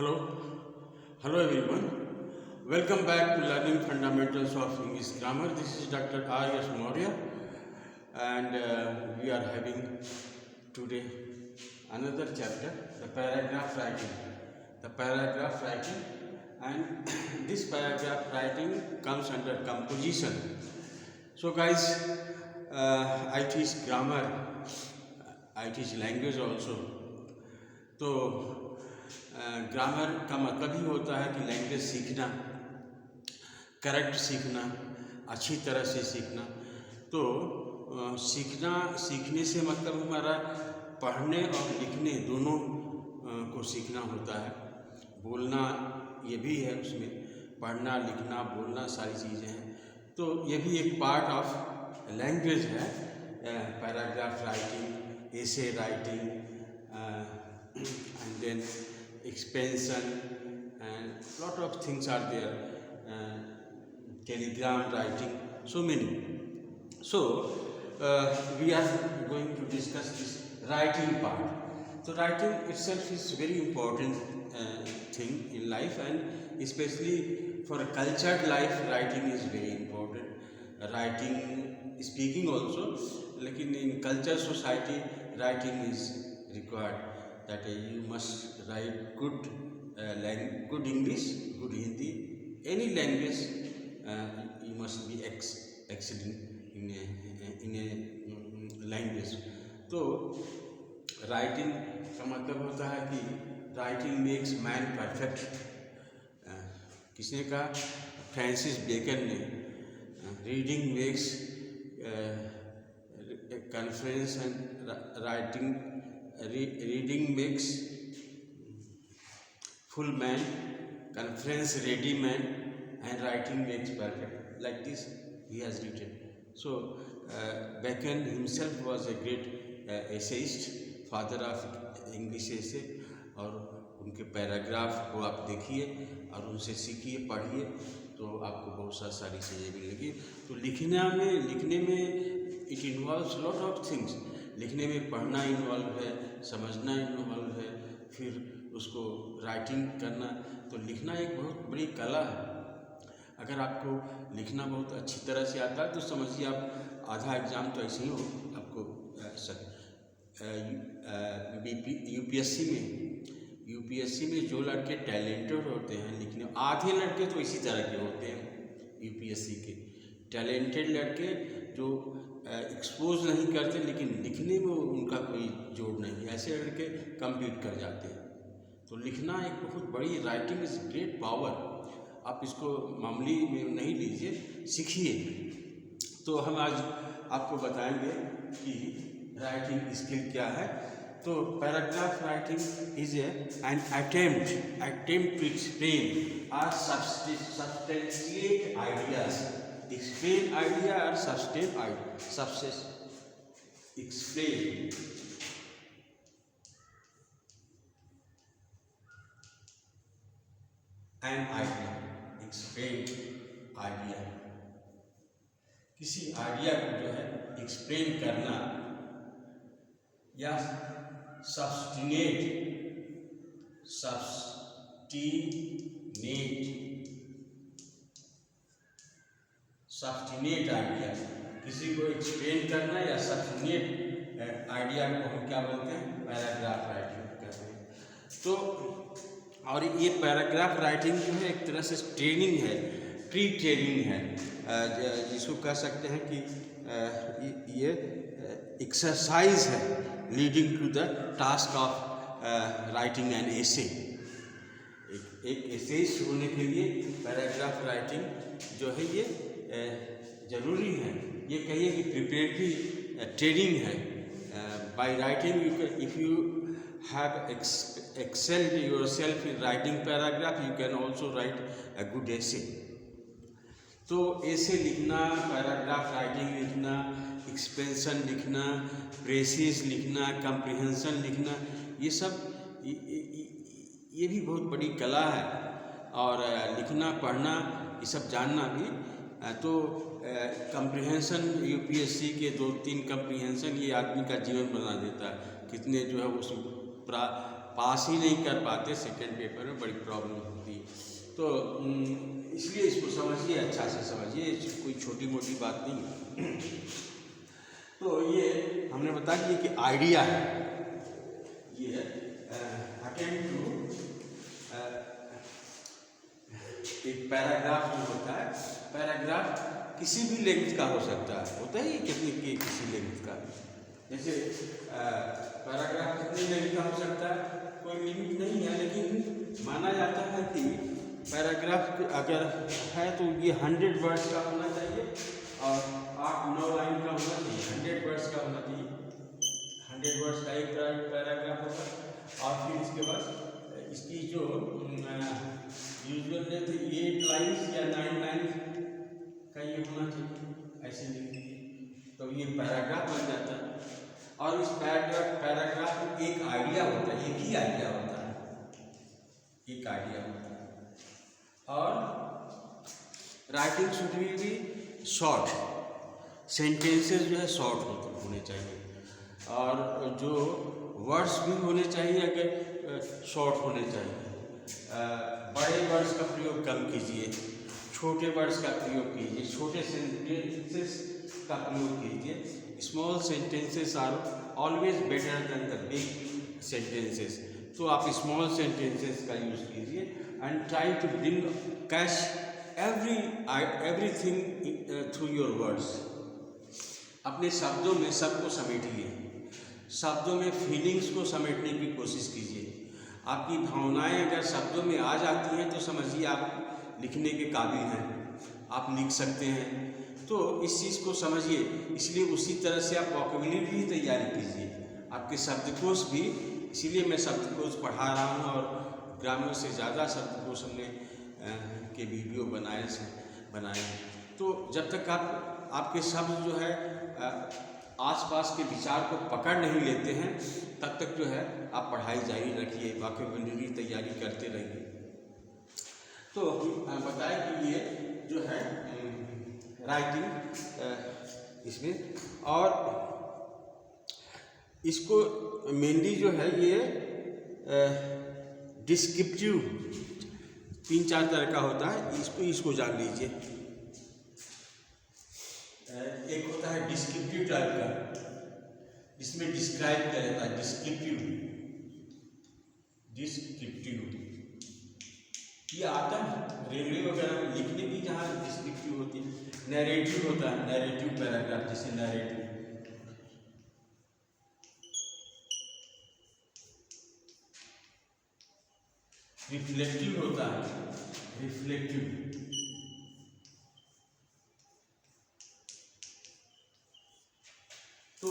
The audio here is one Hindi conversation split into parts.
Hello, hello everyone. Welcome back to Learning Fundamentals of English Grammar. This is Dr. R.S. Maurya, and we are having today another chapter, the paragraph writing. The paragraph writing, and this paragraph writing comes under composition. So, guys, I teach grammar, I teach language also. तो ग्रामर का मतलब ही होता है कि लैंग्वेज सीखना, करेक्ट सीखना, अच्छी तरह से सीखना। तो सीखने से मतलब हमारा पढ़ने और लिखने दोनों को सीखना होता है। बोलना ये भी है, उसमें पढ़ना लिखना बोलना सारी चीज़ें हैं। तो ये भी एक पार्ट ऑफ लैंग्वेज है। Paragraph writing, essay writing, and then expansion and lot of things are there, telegram writing, so many. So we are going to discuss this writing part. So writing itself is very important thing in life, and especially for a cultured life writing is very important. Writing, speaking also, लेकिन in culture society writing is required. That you must write good English, good Hindi, any language. You must be excellent in a language. तो writing का मतलब होता है कि writing makes man perfect. किसने कहा? फ्रांसिस बेकन ने। Reading makes conference and writing reading makes full man, conference ready man, and writing makes perfect. Like this he has written. So Bacon himself was a great essayist, father of English essay, और उनके पैराग्राफ को आप देखिए और उनसे सीखिए, पढ़िए, तो आपको बहुत सारी चीज़ें मिलेगी। तो लिखने में it involves lot of things. लिखने में पढ़ना इन्वॉल्व है, समझना इन्वॉल्व है, फिर उसको राइटिंग करना। तो लिखना एक बहुत बड़ी कला है। अगर आपको लिखना बहुत अच्छी तरह से आता है तो समझिए आप आधा एग्ज़ाम तो ऐसे ही हो आपको। यूपीएससी में जो लड़के टैलेंटेड होते हैं लिखने, आधे लड़के तो इसी तरह के होते हैं। यूपीएससी के टैलेंटेड लड़के जो एक्सपोज नहीं करते लेकिन लिखने में उनका कोई जोड़ नहीं, ऐसे लड़के कम्पीट कर जाते हैं। तो लिखना एक बहुत बड़ी, राइटिंग इज़ ग्रेट पावर। आप इसको मामूली में नहीं लीजिए, सीखिए। तो हम आज आपको बताएंगे कि राइटिंग स्किल क्या है। तो paragraph writing is an attempt to explain और substantiate ideas. Explain idea or sustain idea. Explain an idea. Explain idea. किसी आइडिया को जो है एक्सप्लेन करना या सब्सटिनेट आइडिया, किसी को एक्सप्लेन करना या सब्सटिनेट आइडिया को हम क्या बोलते हैं? पैराग्राफ राइटिंग कहते हैं। तो और ये पैराग्राफ राइटिंग जो है एक तरह से ट्रेनिंग है, प्री ट्रेनिंग है, जिसको कह सकते हैं कि ये एक्सरसाइज है leading to the task of writing an essay. एक एसेइस्ट होने के लिए पैराग्राफ राइटिंग जो है ये ज़रूरी है। ये कहिए कि प्रिपरेटरी ट्रेनिंग है। By writing if you have excelled yourself in writing paragraph, you can also write a good essay. तो ऐसे लिखना, पैराग्राफ राइटिंग लिखना, एक्सपेंशन लिखना, प्रेसिस लिखना, कम्प्रिहेंशन लिखना, ये सब ये भी बहुत बड़ी कला है। और लिखना पढ़ना ये सब जानना भी। तो कम्प्रिहेंशन, यूपीएससी के 2-3 कम्प्रिहेंशन ये आदमी का जीवन बना देता है। कितने जो है उस पास ही नहीं कर पाते, सेकंड पेपर में बड़ी प्रॉब्लम होती है। तो इसलिए इसको समझिए, अच्छा से समझिए, कोई छोटी मोटी बात नहीं है। तो ये हमने बता दिया कि आइडिया है, ये अटेम्प्ट टू एक पैराग्राफ जो होता है, पैराग्राफ किसी भी लेंथ का हो सकता है, होता है कितनी किसी लेंथ का, जैसे पैराग्राफ कितनी लेंथ का हो सकता है, कोई लिमिट नहीं है, लेकिन माना जाता है कि पैराग्राफ अगर है तो ये 100 वर्ड्स का होना चाहिए और 8-9 लाइन का होना चाहिए, 100 वर्ड्स का होना चाहिए, 100 वर्ड्स का एक पैराग्राफ होगा। और फिर इसके बाद इसकी जो यूजुअल लेंथ 8 लाइन्स या 9 लाइन्स का ये होना चाहिए, ऐसे लिख दीजिए तो ये पैराग्राफ बन जाता है। और इस पैराग्राफ में एक आइडिया होता है, एक ही आइडिया होता है, एक आइडिया होता है। और writing should be short, sentences जो है शॉर्ट होने चाहिए, और जो वर्ड्स भी होने चाहिए अगर शॉर्ट होने चाहिए। बड़े वर्ड्स का प्रयोग कम कीजिए, छोटे वर्ड्स का प्रयोग कीजिए, छोटे सेंटेंसेस का प्रयोग कीजिए। Small sentences are always better than the big sentences. तो आप स्मॉल सेंटेंसेस का यूज़ कीजिए and try to bring catch everything through your words. अपने शब्दों में सबको समेटिए, शब्दों में फीलिंग्स को समेटने की कोशिश कीजिए। आपकी भावनाएं अगर शब्दों में आ जाती हैं तो समझिए आप लिखने के काबिल हैं, आप लिख सकते हैं। तो इस चीज़ को समझिए, इसलिए उसी तरह से आप वोकैबुलरी की तैयारी कीजिए, आपके शब्दकोश भी। इसीलिए मैं शब्दकोश पढ़ा रहा हूँ और ग्रामीण से ज़्यादा शब्दकोश हमने के वीडियो बनाए हैं। तो जब तक आपके शब्द जो है आसपास के विचार को पकड़ नहीं लेते हैं, तब तक जो है आप पढ़ाई जारी रखिए, वोकैबुलरी तैयारी करते रहिए। तो बताएं कि ये जो है राइटिंग इसमें, और इसको मेनली जो है ये डिस्क्रिप्टिव 3-4 तरह का होता है, इसको जान लीजिए। एक होता है डिस्क्रिप्टिव टाइप का, जिसमें डिस्क्राइब किया जाता है, डिस्क्रिप्टिव ये आता है रेलवे वगैरह में लिखने की, जहाँ डिस्क्रिप्टिव होती है। नैरेटिव होता है, नैरेटिव पैराग्राफ, जैसे नैरेटिव। रिफ्लेक्टिव होता है, रिफ्लेक्टिव। तो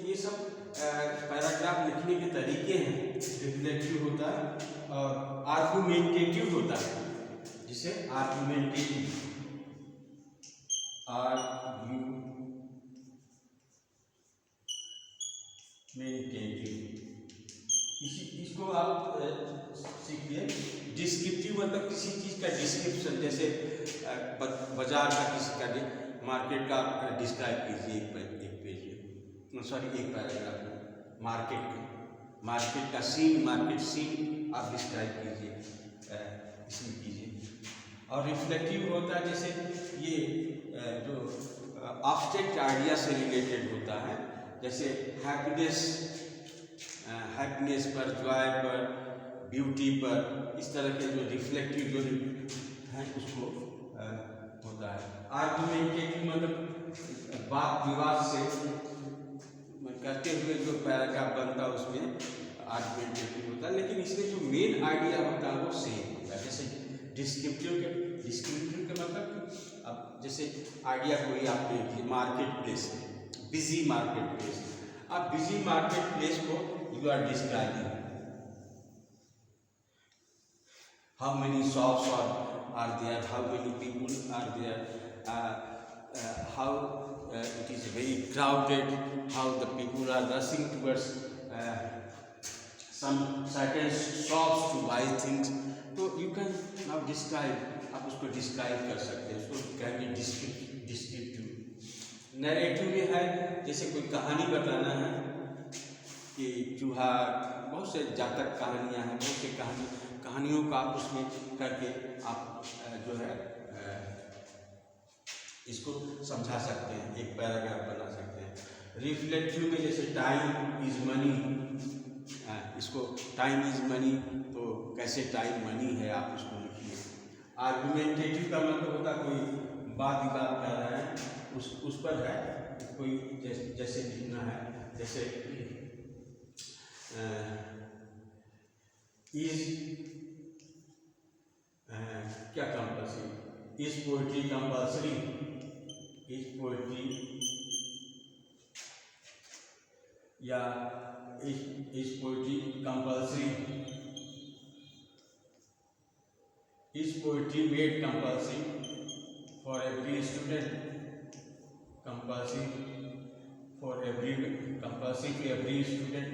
ये सब पैराग्राफ लिखने के तरीके हैं। रिफ्लेक्टिव होता है और आर्गुमेंटेटिव होता है, जिसे आर्गुमेंटेटिव, इसको आप सीखिए। डिस्क्रिप्टिव मतलब किसी चीज़ का डिस्क्रिप्शन, जैसे बाजार का, किसी का मार्केट का डिस्क्राइब कीजिए एक पेज में, सॉरी एक पैराग्राफ में। मार्केट का सीन, मार्केट सीन आप डिस्क्राइब कीजिए, इसमें कीजिए। और रिफ्लेक्टिव होता है, जैसे ये जो ऑब्जेक्ट आइडिया से रिलेटेड होता है, जैसे हैप्पीनेस पर, जॉय पर, ब्यूटी पर, इस तरह के जो रिफ्लेक्टिव जो है उसको होता है। आर्गुमेंटेटिव मतलब वाद विवाद से करते हुए जो पैराग्राफ बनता है उसमें आर्गुमेंटेटिव होता है, लेकिन इसमें जो मेन आइडिया होता है वो सेम होता है। जैसे डिस्क्रिप्टिव का मतलब, अब जैसे आइडिया कोई आपने मार्केट प्लेस है, बिजी मार्केट प्लेस, अब बिजी मार्केट प्लेस को you are describing, how many shops are there, how many people are there, how it is very crowded, how the people are rushing towards some certain shops to buy things. तो you can now describe, आप उसको डिस्क्राइब कर सकते हैं, उसको कहेंगे डिस्क्रिप्टिव। नैरेटिव में है, जैसे कोई कहानी बताना है कि चूहा बहुत से जातक कहानियाँ हैं, बहुत से कहानियों का आप उसमें करके आप जो है इसको समझा सकते हैं, एक पैराग्राफ बना सकते हैं। रिफ्लेक्टिव में जैसे टाइम इज मनी, इसको टाइम इज मनी, तो कैसे टाइम मनी है आप उसको लिखिए। आर्गुमेंटेटिव का मतलब होता कोई बात विवाद कर रहा है उस पर है, कोई जैसे लिखना है, जैसे इज क्या compulsory, is poetry compulsory, is poetry, या is poetry compulsory, is poetry made compulsory for every student, compulsory for every, compulsory to every student,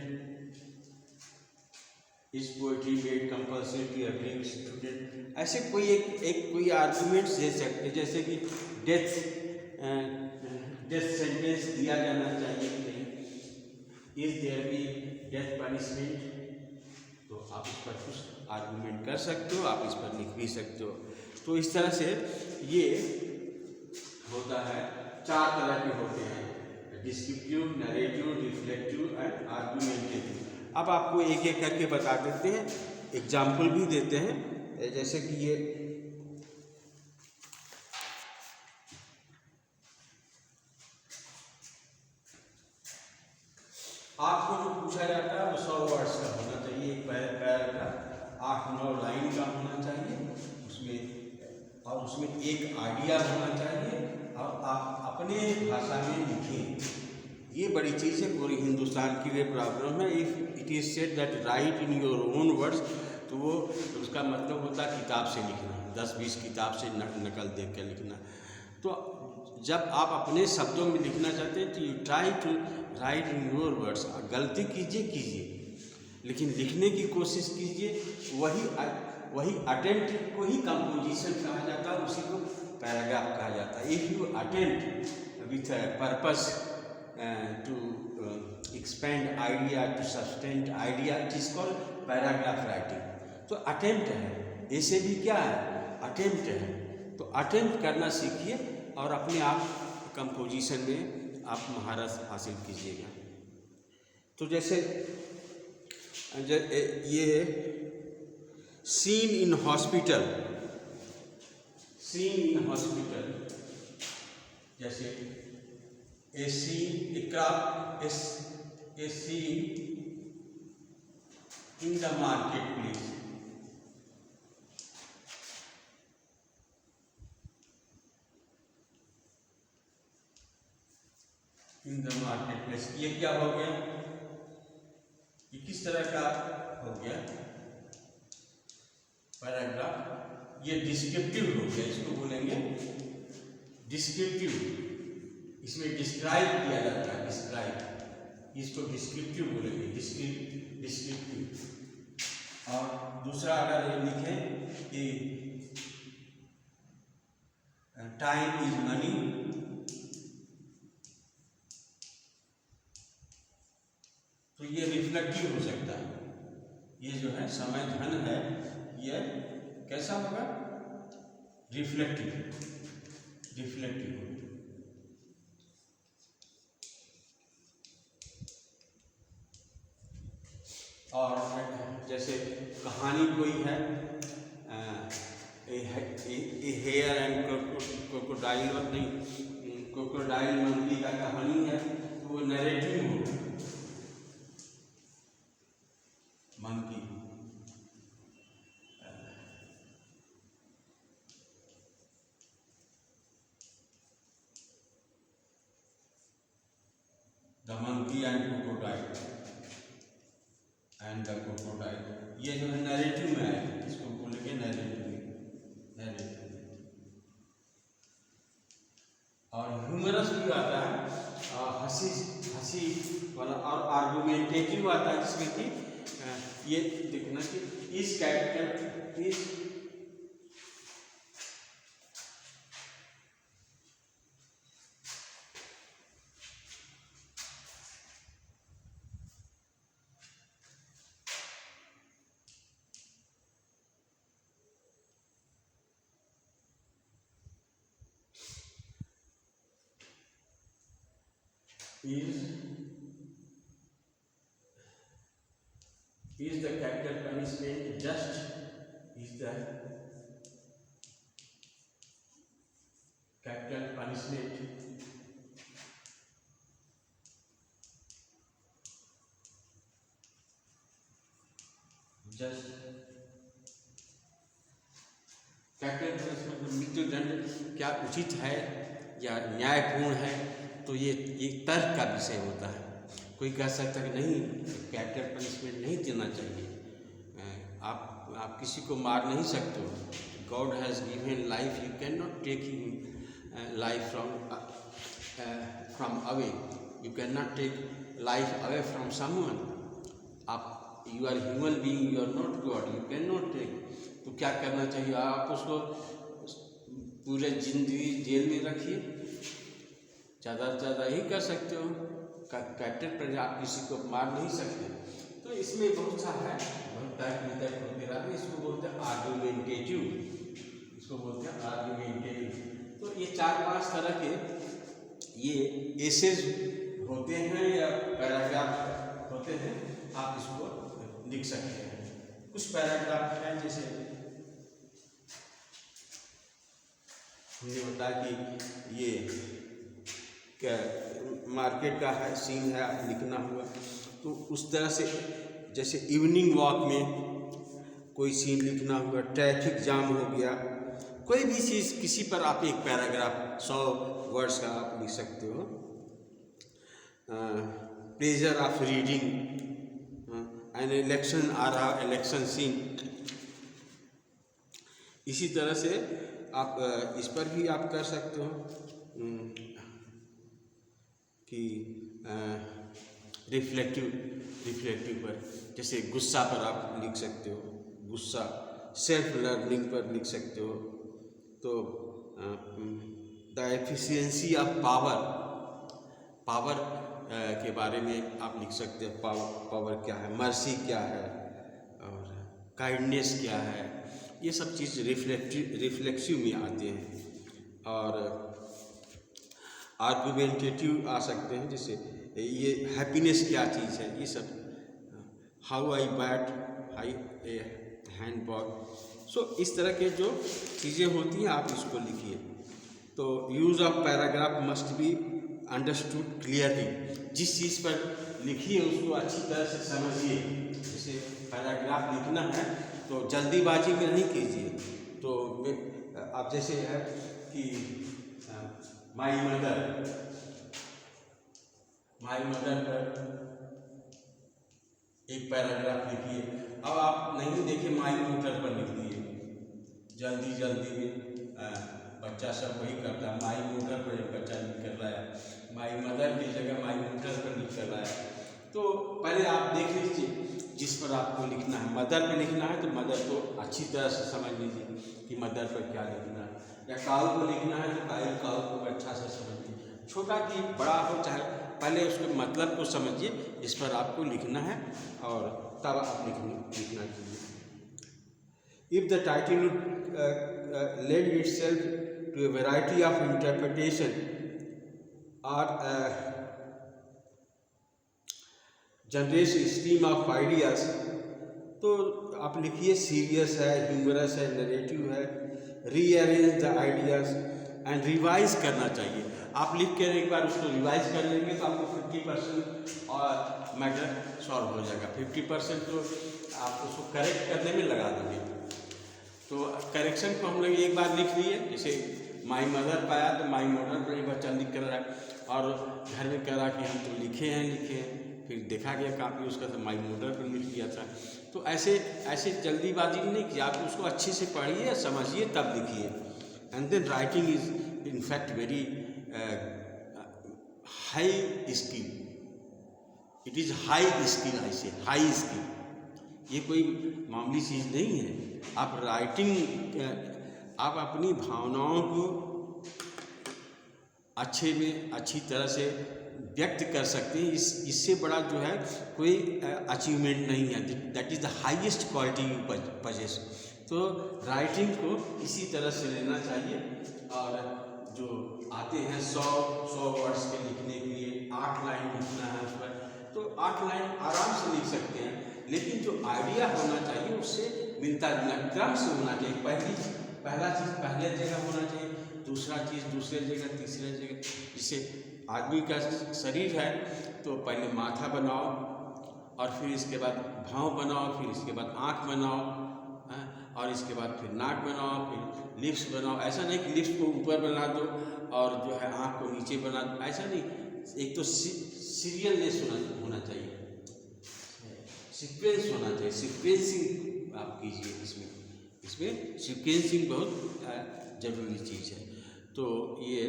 is poetry made compulsory to every student. ऐसे कोई एक कोई आर्गूमेंट्स दे सकते, जैसे कि डेथ सेंटेंस दिया जाना चाहिए कि नहीं, is there be death punishment, तो आप इस पर कुछ आर्गूमेंट कर सकते हो, आप इस पर लिख भी सकते हो। तो इस तरह से ये होता है, 4 तरह के होते हैं, descriptive, narrative, reflective and argumentative. अब आपको एक एक करके बता देते हैं, एग्जाम्पल भी देते हैं, जैसे कि ये आपको जो पूछा जाता है वो 100 वर्ड्स का होना चाहिए, एक पैराग्राफ 8-9 लाइन का होना चाहिए उसमें, और उसमें एक आइडिया होना चाहिए, और आप अपने भाषा में लिखें। ये बड़ी चीज़ है, पूरी हिंदुस्तान की ये प्रॉब्लम है। If it is said that right in your own words, तो वो उसका मतलब होता है किताब से लिखना, 10-20 किताब से नकल देख कर लिखना। तो जब आप अपने शब्दों में लिखना चाहते हैं तो you try to write in your words. गलती कीजिए, लेकिन लिखने की कोशिश कीजिए। वही अटेम्प्ट को ही कंपोजिशन कहा जाता है, उसी को पैराग्राफ कहा जाता है। If you attempt with purpose to expand idea, to substance idea, it is called paragraph writing। तो अटेम्प्ट है, ऐसे भी क्या है, अटेम्प्ट है। तो अटेम्प्ट करना सीखिए और अपने आप कंपोजिशन में आप महारत हासिल कीजिएगा। तो जैसे ये seen in hospital, seen in hospital, जैसे a scene, a scene in the marketplace, in the marketplace, ये क्या हो गया, ये किस तरह का हो गया पैराग्राफ, ये डिस्क्रिप्टिव हो गया, इसको बोलेंगे डिस्क्रिप्टिव। इसमें डिस्क्राइब किया जाता है, डिस्क्राइब, इसको डिस्क्रिप्टिव बोलेंगे, डिस्क्रिप्टिव। और दूसरा अगर ये लिखें कि टाइम इज मनी, तो ये रिफ्लेक्टिव हो सकता है। ये जो है समय धन है, ये कैसा होगा, रिफ्लेक्टिव, रिफ्लेक्टिव। और जैसे कहानी कोई है, हेयर एंड क्रोकोडाइल, नहीं क्रोकोडाइल मंकी का कहानी है, तो वो नरेटिव होगा, monkey. The monkey and crocodile, and the crocodile, ये जो है नैरेटिव में है, इसको बोलेंगे नैरेटिव, नैरेटिव। और ह्यूमरस भी आता है, हंसी वाला, और आर्गुमेंटेटिव आता है, जिसमें कि ये देखना कि इस कैरेक्टर इस is the capital punishment just? Is the capital punishment just? Capital punishment मृत्युदंड क्या उचित है या न्यायपूर्ण है, तो ये एक तर्क का विषय होता है। कोई कह सकता है कि नहीं, कैपिटल पनिशमेंट नहीं देना चाहिए, आप किसी को मार नहीं सकते हो। God has given life, you can not take life from away, you can not take life away from someone. आप you are human being, you are not God, you can not take. तो क्या करना चाहिए, आप उसको पूरे जिंदगी जेल में रखिए, ज़्यादा से ज़्यादा ही कर सकते हो। कैपिटल पर आप किसी को मार नहीं सकते। तो इसमें बहुत सा है, बहुत तर्क वितर्क होते रहते, इसको बोलते हैं आर्गुमेंटेटिव, इसको बोलते हैं आर्गुमेंटेटिव। तो ये 4-5 तरह के ये एसेज होते हैं या पैराग्राफ होते हैं, आप इसको लिख सकते हैं। कुछ पैराग्राफ हैं, जैसे हमने बताया कि ये क्या मार्केट का है सीन है, लिखना हुआ, तो उस तरह से जैसे इवनिंग वॉक में कोई सीन लिखना हुआ, ट्रैफिक जाम हो गया, कोई भी चीज़ किसी पर आप एक पैराग्राफ 100 वर्ड्स का आप लिख सकते हो। Pleasure of reading, an election आ रहा, इलेक्शन सीन, इसी तरह से आप इस पर भी आप कर सकते हो कि रिफ्लेक्टिव पर, जैसे गुस्सा पर आप लिख सकते हो, गुस्सा, सेल्फ लर्निंग पर लिख सकते हो। तो द एफिशिएंसी ऑफ पावर के बारे में आप लिख सकते हो, पावर क्या है, मर्सी क्या है, और काइंडनेस क्या है, ये सब चीज़ रिफ्लेक्सिव में आते हैं। और आर्गुमेंटेटिव आ सकते हैं, जैसे ये हैप्पीनेस क्या चीज़ है, ये सब, how I bat high a handball. So इस तरह के जो चीज़ें होती हैं आप इसको लिखिए। तो use of paragraph must be understood clearly, जिस चीज़ पर लिखिए उसको अच्छी तरह से समझिए। जैसे पैराग्राफ लिखना है तो जल्दीबाजी में नहीं कीजिए। तो आप जैसे है कि माई मदर पर एक पैराग्राफ लिखिए। अब आप नहीं देखिए, माई मोटर पर लिख दिए, जल्दी में बच्चा सब वही करता है, माई मोटर पर एक बच्चा लिख कर रहा है, माई मदर की जगह माई मोटर पर लिख कर रहा है। तो पहले आप देख लीजिए जिस पर आपको लिखना है। मदर पे लिखना है तो मदर को अच्छी तरह से समझ लीजिए कि मदर पर क्या लिखना है, या काऊ को लिखना है तो काऊ को अच्छा से समझिए। छोटा कि बड़ा हो, चाहे पहले उसके मतलब को समझिए जिस पर आपको लिखना है, और तब आप लिखना चाहिए। If the title lend itself to a variety of interpretation or generate stream of ideas, तो आप लिखिए सीरियस है, ह्यूमरस है, नरेटिव है, rearrange the ideas and revise करना चाहिए। आप लिख कर एक बार उसको रिवाइज कर लेंगे तो आपको 50% और मैटर सॉल्व हो जाएगा। 50% तो आप उसको करेक्ट करने में लगा देंगे। तो करेक्शन को हम लोग एक बार लिख लिए, जैसे माई मदर पाया तो माई मदर पर एक बच्चा लिख कर रहा है, और घर में कह रहा कि हम तो लिखे हैं, फिर देखा गया कापी उसका तो माई मदर पर लिख दिया था। तो ऐसे जल्दीबाजी नहीं की, आप उसको अच्छे से पढ़िए, समझिए, तब लिखिए। And then writing is in fact very high skill, it is high skill, ऐसे हाई स्किल, ये कोई मामूली चीज़ नहीं है। आप राइटिंग, आप अपनी भावनाओं को अच्छी तरह से व्यक्त कर सकते हैं। इससे बड़ा जो है कोई अचीवमेंट नहीं है। That is the highest quality you possess. तो राइटिंग को इसी तरह से लेना चाहिए, और जो आते हैं 100 वर्ड्स के लिखने के लिए 8 लाइन लिखना है उस पर, तो 8 लाइन आराम से लिख सकते हैं। लेकिन जो आइडिया होना चाहिए उससे मिलता जुलता क्रम से होना चाहिए। पहला चीज़ पहले जगह होना चाहिए, दूसरा चीज़ दूसरे जगह, तीसरे जगह। जैसे आदमी का शरीर है तो पहले माथा बनाओ और फिर इसके बाद भौं बनाओ, फिर इसके बाद आँख बनाओ, और इसके बाद फिर नाक बनाओ, फिर लिप्स बनाओ। ऐसा नहीं कि लिप्स को ऊपर बना दो और जो है आँख को नीचे बना दो, ऐसा नहीं। एक तो सीरियलनेस होना चाहिए, सीक्वेंस होना चाहिए, सीक्वेंसिंग आप कीजिए। इसमें सीक्वेंसिंग बहुत ज़रूरी चीज़ है। तो ये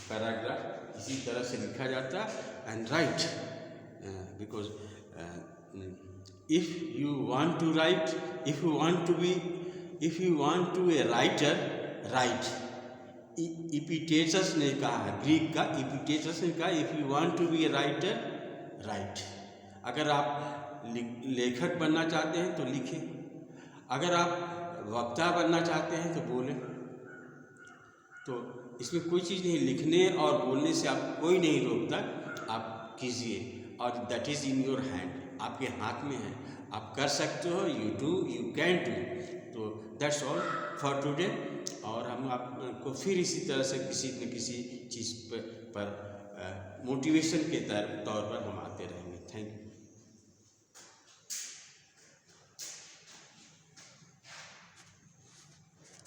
पैराग्राफ इसी तरह से लिखा जाता है। And right, because if you want to write, if you want to be a writer, write. Epictetus ने कहा है, ग्रीक का Epictetus ने कहा, if you want to be a writer, write. अगर आप लेखक बनना चाहते हैं तो लिखें, अगर आप वक्ता बनना चाहते हैं तो बोलें। तो इसमें कोई चीज़ नहीं, लिखने और बोलने से आप कोई नहीं रोकता, आप कीजिए, और that is in your hand, आपके हाथ में है, आप कर सकते हो, यू कैन डू। तो दैट्स ऑल फॉर टुडे। और हम आपको फिर इसी तरह से किसी न किसी चीज़ पर मोटिवेशन के तौर पर हम आते रहेंगे। Thank you.